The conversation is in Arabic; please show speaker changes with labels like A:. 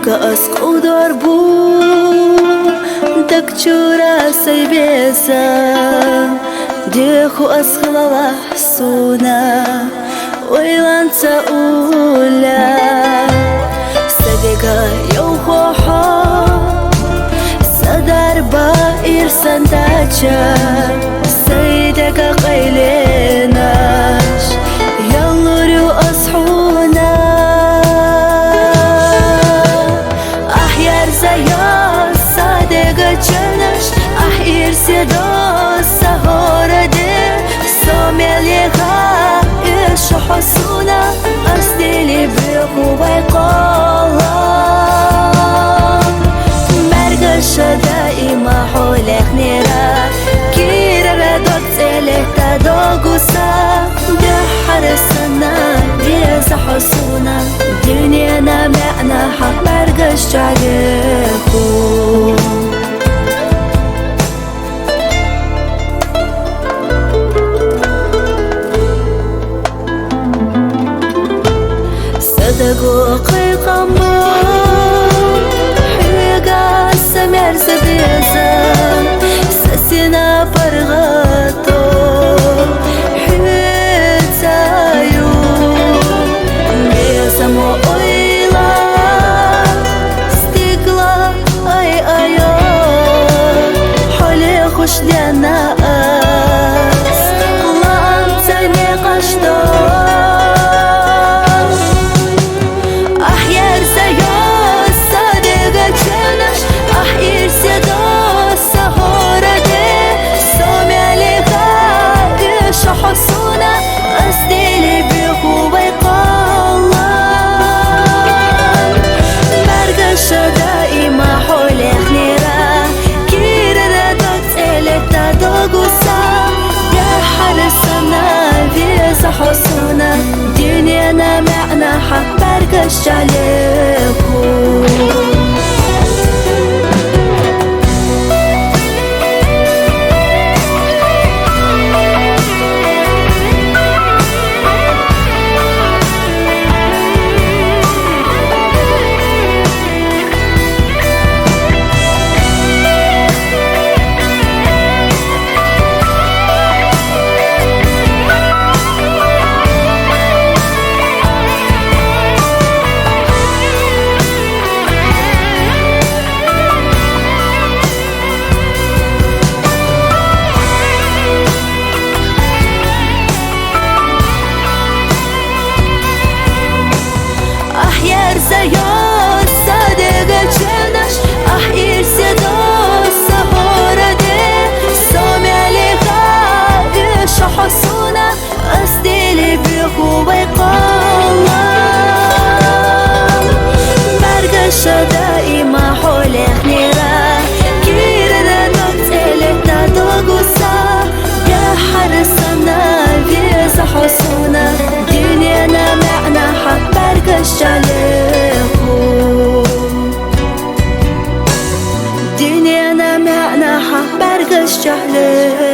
A: asku darbu tak chura saybeza dehu askhla suna oylanta ula sadega yawho sadar ba irsandacha saydega qaylenash yalluru ashuna Чанаш, ахир седо сахораде сомелеха ишу хасуна астили биху байқала مرقشة دائما حولك نيرا كيرا دوتسلك تدوغوسا دحر السنة بيزا حسونا دنيانا معنا حق مرقشة عليكو دقوقي قمر حرقة سمير زبيزة سسنا فرغاتو حيتايو بيزة مؤيلة ستيقلا اي ايو حولي خوش دينا اس قلام تاني قشتو حسونا أسديلي بيخو بيقالا مرقشة دائما حولك نيرا كيرا دوت إلك تدوغوسا يا حرسنا فيزا حسونا دنيانا معنا حق مرقشة عليكو زياد صادق جناش أحير سيدو سهورة سامع لغا إيش حسونا أسديلي بيخو بيقالا مرقشة دائما حولك نيرا كيرا نوت إلك تدوغوسا يا حرسنا فيزا حسونا دنيانا معنا حق مرقشة دنيانا معنا حق برقش جهلك